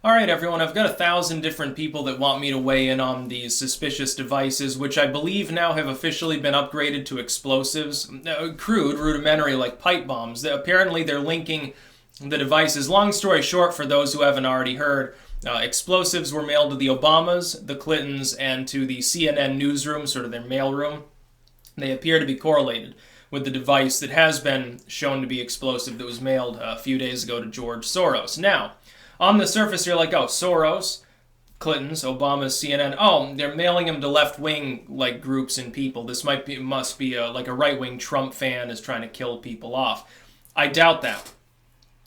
All right, everyone, I've got 1,000 different people that want me to weigh in on these suspicious devices, which I believe now have officially been upgraded to explosives. Crude, rudimentary, like pipe bombs. Apparently, they're linking the devices. Long story short, for those who haven't already heard, explosives were mailed to the Obamas, the Clintons, and to the CNN newsroom, sort of their mailroom. They appear to be correlated with the device that has been shown to be explosive that was mailed a few days ago to George Soros. Now, on the surface, you're like, oh, Soros, Clintons, Obama's, CNN. Oh, they're mailing them to left-wing like groups and people. This must be like a right-wing Trump fan is trying to kill people off. I doubt that.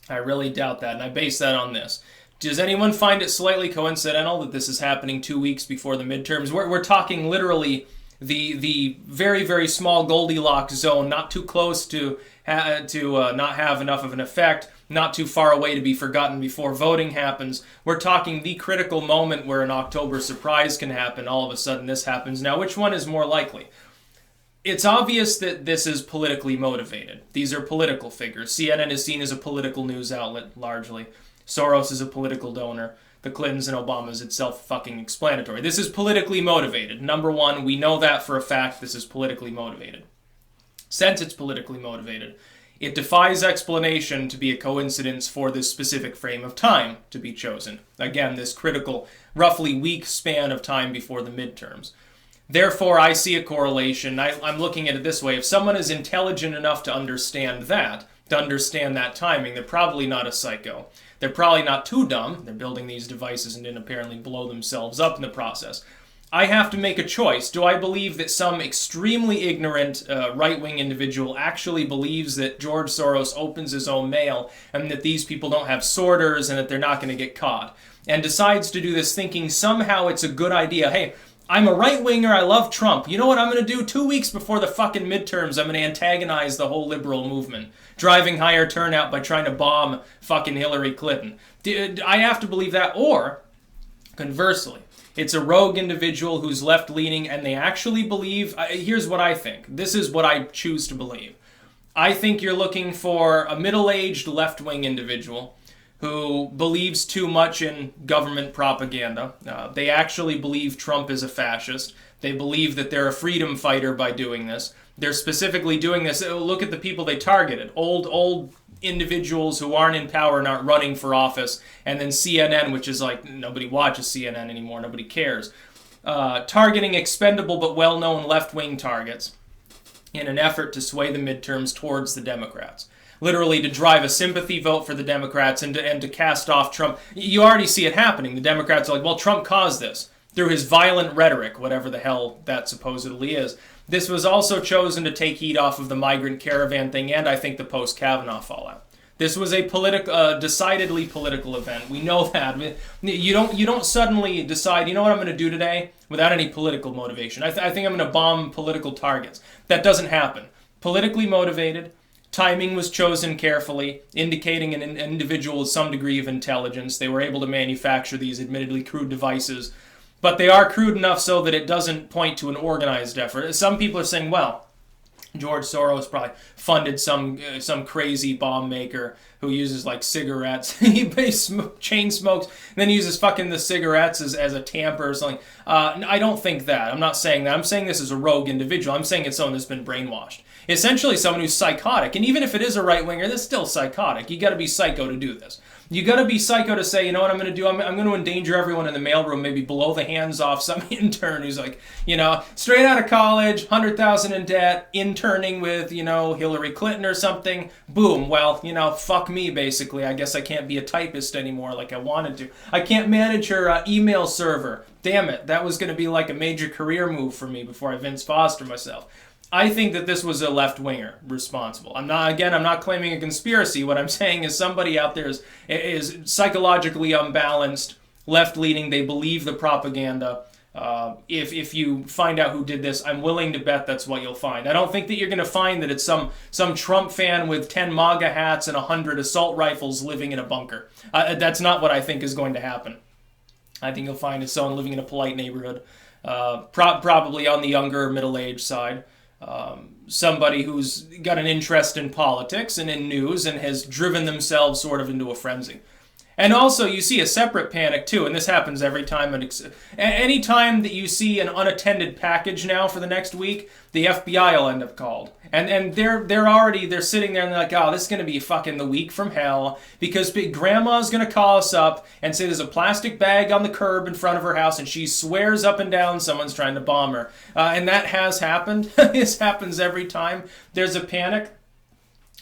I really doubt that, and I base that on this. Does anyone find it slightly coincidental that this is happening 2 weeks before the midterms? We're talking literally the very, very small Goldilocks zone, not too close to not have enough of an effect, not too far away to be forgotten before voting happens. We're talking the critical moment where an October surprise can happen. All of a sudden this happens. Now, which one is more likely? It's obvious that this is politically motivated. These are political figures. CNN is seen as a political news outlet, largely. Soros is a political donor. The Clintons and Obamas, it's self-fucking explanatory. This is politically motivated. Number one, we know that for a fact this is politically motivated. Since it's politically motivated, it defies explanation to be a coincidence for this specific frame of time to be chosen. Again, this critical, roughly week span of time before the midterms. Therefore, I see a correlation. I'm looking at it this way. If someone is intelligent enough to understand that timing, they're probably not a psycho. They're probably not too dumb. They're building these devices and didn't apparently blow themselves up in the process. I have to make a choice. Do I believe that some extremely ignorant right-wing individual actually believes that George Soros opens his own mail and that these people don't have sorters and that they're not going to get caught, and decides to do this thinking somehow it's a good idea? Hey, I'm a right-winger, I love Trump. You know what I'm going to do? 2 weeks before the fucking midterms, I'm going to antagonize the whole liberal movement, driving higher turnout by trying to bomb fucking Hillary Clinton. I have to believe that, or, conversely, it's a rogue individual who's left-leaning and they actually believe... here's what I think. This is what I choose to believe. I think you're looking for a middle-aged left-wing individual who believes too much in government propaganda. They actually believe Trump is a fascist. They believe that they're a freedom fighter by doing this. They're specifically doing this. Look at the people they targeted. Old individuals who aren't in power and aren't running for office. And then CNN, which is like, nobody watches CNN anymore. Nobody cares. Targeting expendable but well-known left-wing targets in an effort to sway the midterms towards the Democrats. Literally to drive a sympathy vote for the Democrats and to cast off Trump. You already see it happening. The Democrats are like, well, Trump caused this through his violent rhetoric, whatever the hell that supposedly is. This was also chosen to take heat off of the migrant caravan thing and I think the post-Kavanaugh fallout. This was a decidedly political event. We know that. You don't suddenly decide, you know what I'm going to do today without any political motivation. I think I'm going to bomb political targets. That doesn't happen. Politically motivated. Timing was chosen carefully, indicating an individual with some degree of intelligence. They were able to manufacture these admittedly crude devices, but they are crude enough so that it doesn't point to an organized effort. Some people are saying, well, George Soros probably funded some crazy bomb maker who uses like cigarettes. He chain smokes, and then uses fucking the cigarettes as a tamper or something. I don't think that. I'm not saying that. I'm saying this is a rogue individual. I'm saying it's someone that's been brainwashed. Essentially someone who's psychotic. And even if it is a right-winger, that's still psychotic. You got to be psycho to do this. You got to be psycho to say, you know what I'm going to do? I'm going to endanger everyone in the mailroom, maybe blow the hands off some intern who's like, straight out of college, 100,000 in debt, interning with, Hillary Clinton or something. Boom. Well, fuck me, basically. I guess I can't be a typist anymore like I wanted to. I can't manage her email server. Damn it. That was going to be like a major career move for me before I Vince Foster myself. I think that this was a left-winger responsible. I'm not claiming a conspiracy. What I'm saying is somebody out there is psychologically unbalanced, left-leaning. They believe the propaganda. If you find out who did this, I'm willing to bet that's what you'll find. I don't think that you're going to find that it's some Trump fan with 10 MAGA hats and 100 assault rifles living in a bunker. That's not what I think is going to happen. I think you'll find it's someone living in a polite neighborhood, probably on the younger, middle-aged side. Somebody who's got an interest in politics and in news and has driven themselves sort of into a frenzy. And also, you see a separate panic too, and this happens every time. Any time that you see an unattended package now for the next week, the FBI will end up called, and they're sitting there and they're like, oh, this is gonna be fucking the week from hell because grandma's gonna call us up and say there's a plastic bag on the curb in front of her house, and she swears up and down someone's trying to bomb her, and that has happened. This happens every time there's a panic.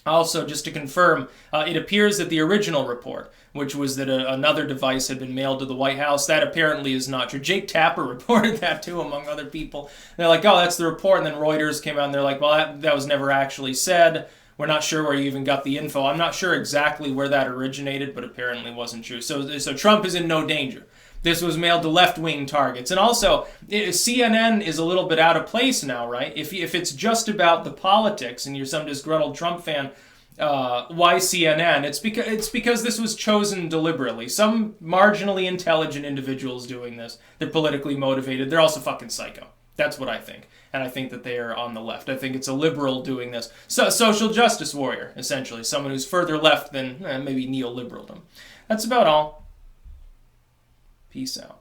Also, just to confirm, it appears that the original report, which was that another device had been mailed to the White House, that apparently is not true. Jake Tapper reported that too, among other people. They're like, oh, that's the report, and then Reuters came out and they're like, well, that was never actually said. We're not sure where you even got the info. I'm not sure exactly where that originated, but apparently wasn't true. So Trump is in no danger. This was mailed to left-wing targets. And also, CNN is a little bit out of place now, right? If it's just about the politics and you're some disgruntled Trump fan, why CNN? It's because this was chosen deliberately. Some marginally intelligent individuals doing this. They're politically motivated. They're also fucking psycho. That's what I think. And I think that they are on the left. I think it's a liberal doing this. So, social justice warrior, essentially. Someone who's further left than maybe neoliberaldom. That's about all. Peace out.